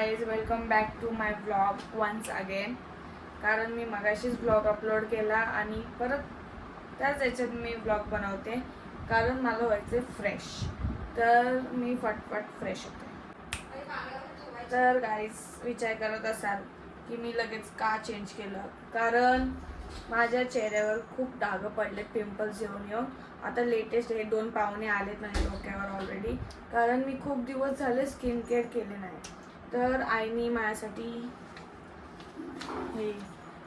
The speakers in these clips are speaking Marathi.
Guys, welcome back to my blog once again. कारण मी मगाशीच ब्लॉग अपलोड केला आणि परत त्याच याच्यात मी ब्लॉग बनवते कारण मला व्हायचे फ्रेश. तर मी फटफट फ्रेश होते. तर गाईज, विचार करत असाल की मी लगेच का चेंज केलं, कारण माझ्या चेहऱ्यावर खूप डाग पडले पिंपल्स येऊन. आता लेटेस्ट हे 2 पाहुणे आलेत माझ्या डोक्यावर ऑलरेडी, कारण मी खूप दिवस झाले स्किन केअर केले नाही. तर आईनी माझ्यासाठी हे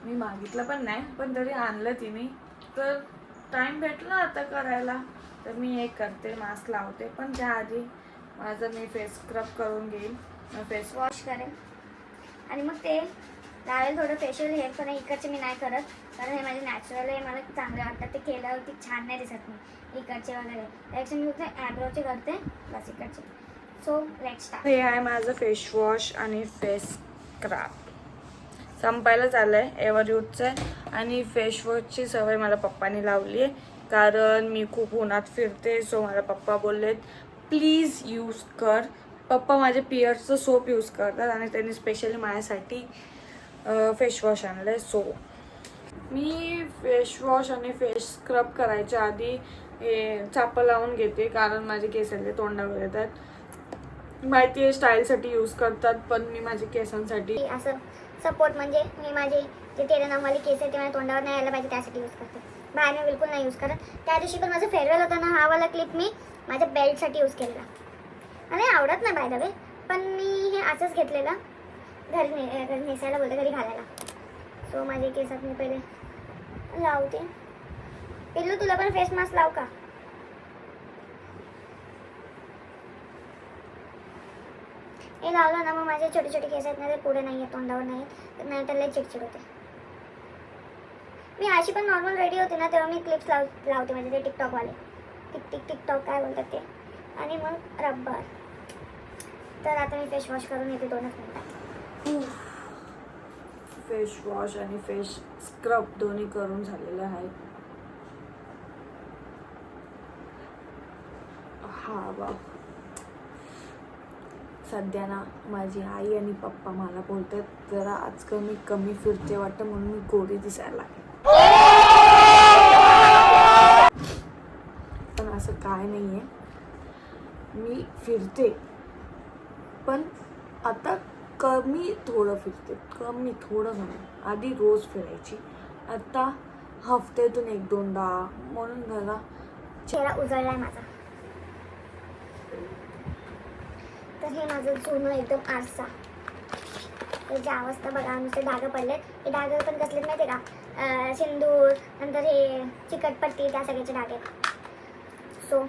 मी मागितलं पण नाही, पण तरी आणलं तिने. तर टाइम भेटला आता करायला, तर मी हे करते, मास्क लावते. पण त्याआधी माझं मी फेस स्क्रब करून घेईल, फेस वॉश करेन आणि मग ते लावेल थोडं फेशियल. हे पण इकडचे मी नाही करत कारण हे माझे नॅचरल आहे, मला चांगले वाटतात. ते केल्यावरती छान नाही दिसत मी इकडचे वगैरे, त्यापेक्षा मी फक्त ॲब्रोचे करते बस इकडचे. So let's start. हे आहे माझं फेस वॉश आणि फेस स्क्रब. संपायला झालंय, एव्हर यूजचं. आणि फेस वॉशची सवय मला पप्पानी लावली आहे, कारण मी खूप उन्हात फिरते. सो मला पप्पा बोललेत प्लीज यूज कर. पप्पा माझे पिअर्सचं सोप यूज करतात आणि त्यांनी स्पेशली माझ्यासाठी फेस वॉश आणलं. सो मी फेस वॉश आणि फेस स्क्रब करायच्या आधी हे चापं लावून घेते, कारण माझे केसांचे तोंडावर येतात. माहिती आहे स्टाईलसाठी यूज करतात, पण मी माझ्या केसांसाठी असं सपोर्ट म्हणजे मी माझे जे तेलनामाली केस आहे ते माझ्या तोंडावर नाही यायला पाहिजे त्यासाठी यूज करते. बाहेर मी बिलकुल नाही यूज करत. त्या दिवशी पण माझं फेअरवेल होतं ना, हा वाला क्लिप मी माझ्या बेल्टसाठी यूज केलेला. मला आवडत नाही बाय द वे, पण मी हे असंच घेतलेलं घरी नेसायला, बोलते घरी घालायला. सो माझे केसात मी पहिले लावते. पिल्लू तुला पण फेस मास्क लाव का? हे लावलं ना मग माझे छोटे छोटे केस आहेत ना, ते पुढे नाही आहेत, तोंडावर नाही आहेत, नाही तर लय चिडचिड होते. मी अशी पण नॉर्मल रेडी होते ना तेव्हा मी क्लिप्स लावते म्हणजे ते टिकटॉकवाले. टिकटॉक काय बोलतात ते, आणि मग रब्बर. तर आता मी फेस वॉश करून येते 2च मिनिटात. फेस वॉश आणि फेस स्क्रब दोन्ही करून झालेले आहेत. हा बा, सध्या ना माझी आई आणि पप्पा मला बोलतात जरा आजकाल मी कमी फिरते वाटतं, म्हणून मी गोरी दिसायला लागले. पण असं काय नाही आहे, मी फिरते पण आता कमी थोडं फिरते, कमी थोडं नाही. आधी रोज फिरायची, आता हफ्त्यातून 1-2दा, म्हणून जरा चेहरा उजळलाय माझा. तर हे माझं जुनं एकदम आरसा, त्याची अवस्था बघा, नुसते डाग पडलेत. हे डाग पण कसलेत माहिती का, सिंदूर नंतर हे चिकटपट्टी त्या सगळ्याचे डाग आहेत. सो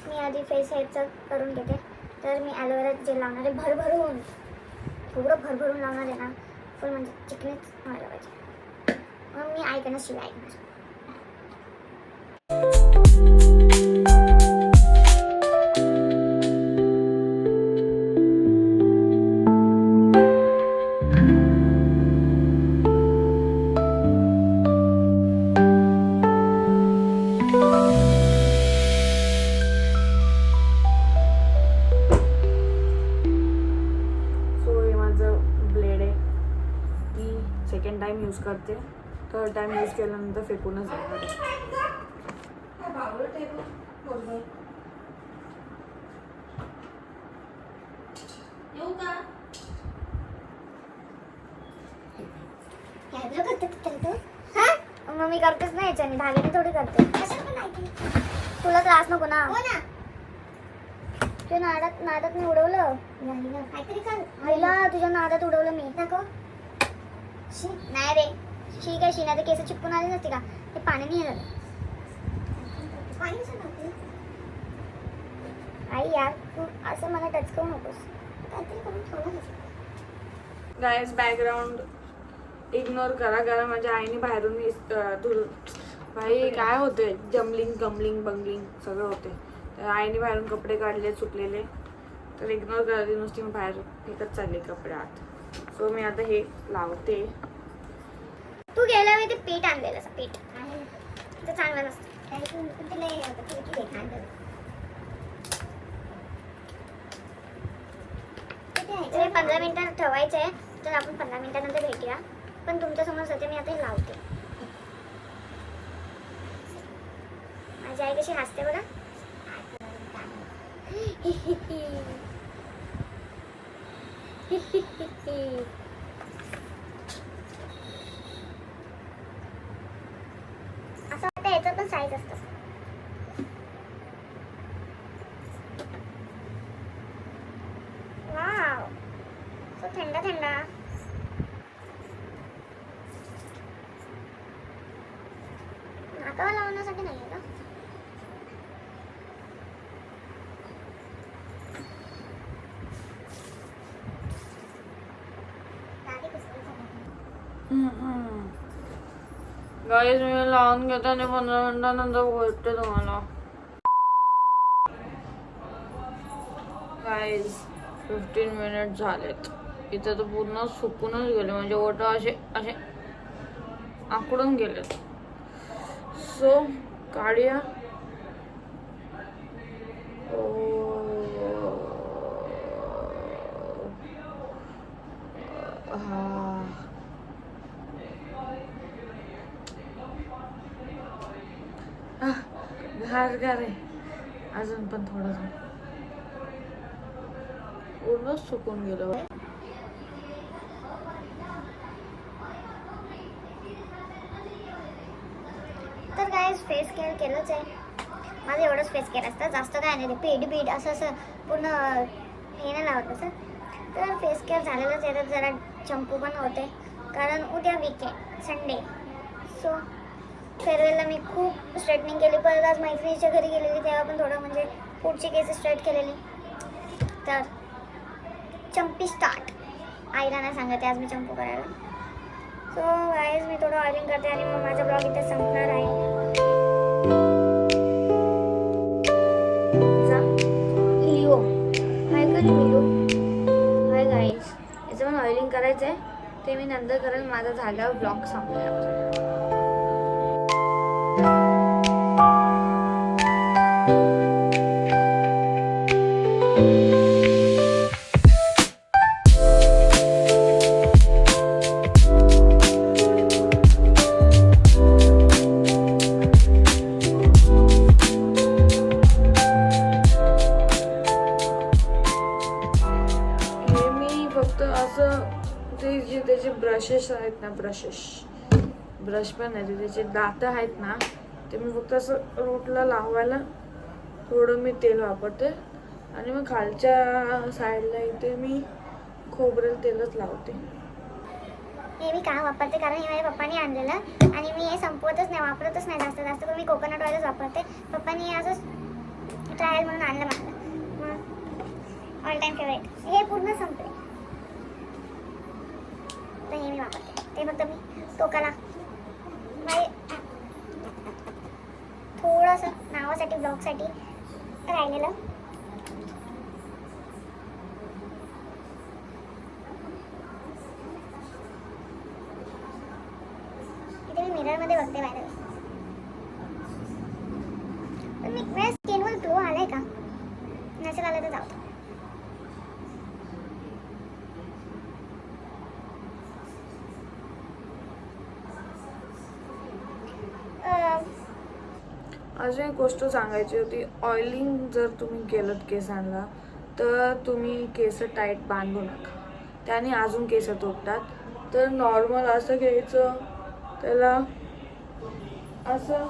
मी आधी फेस हेचं करून घेते. तर मी ॲलोवेरा जेल लावणार आहे, भरभरून, थोडं भरभरून लावणार आहे ना, फुल म्हणजे चिकनेच व्हायला पाहिजे. मग मी ऐकणार, शिवाय ऐकणार. सेकंड टाइम यूज करते, थर्ड टाइम यूज केल्यानंतर फेकूनच जाणार. मग मी करतेच ना याच्याने, धाग्याने थोडी करते. तुला त्रास नको ना. तुझ्या नादात मी उडवलं, तुझ्या नादात उडवलं मी. नको नाही रे, शी काय शी, नाही केस चिपकून आले नसते का, ते पाण्याने झालं. आई यार, तू असं मला टच करू नकोस, काहीतरी करून ठेवलं. गाईज, बॅकग्राऊंड इग्नोर करा, कारण माझ्या आईने बाहेरून भाई काय होते, जमलिंग गमलिंग बंगलिंग सगळं होते. तर आईने बाहेरून कपडे काढले सुकलेले, तर इग्नोर करायची नुसती. मी बाहेर फेकत चालले कपडे आत. सो मी आता हे लावते. तू गेल्या वेळी ते पीठ आणलेलं, असं पीठ ते चांगलं नसतं. तर हे 15 मिनिटं ठेवायचं आहे, तर आपण 15 मिनिटानंतर भेटूया. पण तुमच्यासमोर सध्या मी आता हे लावते. माझी आई कशी हसते बघा. असं वाटतं याचं पण साईज असतं. वाव, सो थंड थंड. नाकावर लावण्यासाठी नाही आहे का? गाईज मी लावून घेते आणि 15 मिनिटानंतर बोलते तुम्हाला. गाईज 15 मिनिट झालेत. इथं तर पूर्ण सुकूनच गेले, म्हणजे ओठ असे असे आकडून गेलेत. सो काढूया. घार घार आहे अजून, पण थोडं पूर्ण सुकून गेलं. तर गाईज फेस केअर केलंच आहे. माझं एवढंच फेस केअर असतं, जास्त काय नाही. पीठ असं पूर्ण हे नाही लावत असं. तर फेस केअर झालेलंच आहे. तर जरा चंपू पण होते, कारण उद्या वीकेंड संडे. सो फेअरवेलला मी खूप स्ट्रेटनिंग केली. परत आज मैत्रिणीच्या घरी गेलेली, तेव्हा पण थोडं म्हणजे पुढची केस स्ट्रेट केलेली. तर चंपी स्टार्ट. आईला नाही सांगते आज मी चंपू करायला. सो गाईज मी थोडं ऑइलिंग करते आणि मग माझा ब्लॉग इथे संपणार आहे. लिओ काय कर लिओ. हाय गाईज, याचं पण ऑइलिंग करायचं आहे, ते मी नंतर करेल माझा झाल्यावर ब्लॉग संपल्यावर. त्याचे ब्रशेस आहेत ना, ब्रश पण आहे, त्याचे दात आहेत ना, ते मी फक्त असं रूटला लावायला थोडं मी तेल वापरते आणि मग खालच्या साईडला इथे मी खोबरेल तेलच लावते. हे मी का वापरते, कारण हे माझ्या पप्पानी आणलेलं आणि मी हे संपवतच नाही, वापरतच नाही जास्त पण मी कोकोनट ऑइलच वापरते. पप्पानी असंच ट्रायल म्हणून आणलं मला, मग ऑल टाइम फेवरेट. हे पूर्ण संपले तर हे मी वापरते. ते फक्त मी टोकाला थोडंसं नावासाठी ब्लॉगसाठी राहिलेलं. इथे मी मिररमध्ये बघते बाहेर, पण मी माझ्या स्किनवर ग्लो आलाय का, नसेल आलं तर जाऊ. अजून एक गोष्ट सांगायची होती. ऑइलिंग जर तुम्ही केलं केसांना तर तुम्ही केस टाईट बांधू नका, त्याने अजून केस तुटतात. तर नॉर्मल असं घ्यायचं, त्याला असं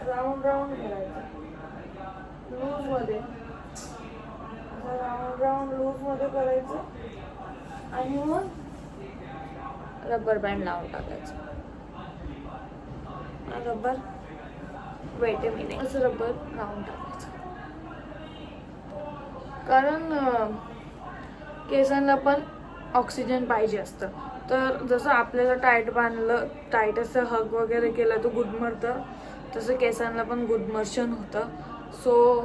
राऊंड करायचं लूजमध्ये, असं राऊंड लूजमध्ये करायचं आणि मग रबर बँड लावून टाकायचं. रबर असं रबर लावून टाकायचं, कारण केसांना पण ऑक्सिजन पाहिजे असतं. तर जसं आपल्याला टाईट बांधलं, टाईट असं हग वगैरे केलं तर गुदमरतं, तसं केसांना पण गुदमर्शन होतं. सो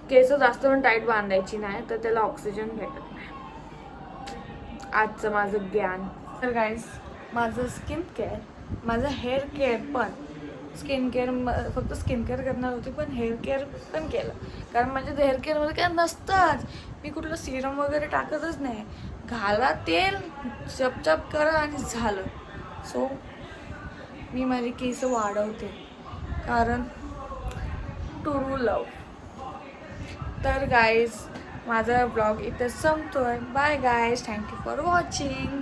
केस जास्त पण टाईट बांधायची नाही, तर त्याला ऑक्सिजन भेटत नाही. आजचं माझं ज्ञान. तर गाईज, माझं स्किन केअर, माझं हेअर केअर पण स्किन केअर फक्त स्किन केअर करणार होती, पण हेअर केअर पण केलं. कारण म्हणजे हेअर केअरमध्ये काय नसतंच, मी कुठलं सिरम वगैरे टाकतच नाही. घाला तेल, चपचप करा आणि झालं. सो मी माझी केस वाढवते कारण टू लव. तर गाईज माझा ब्लॉग इथं संपतोय. Bye guys, thank you for watching.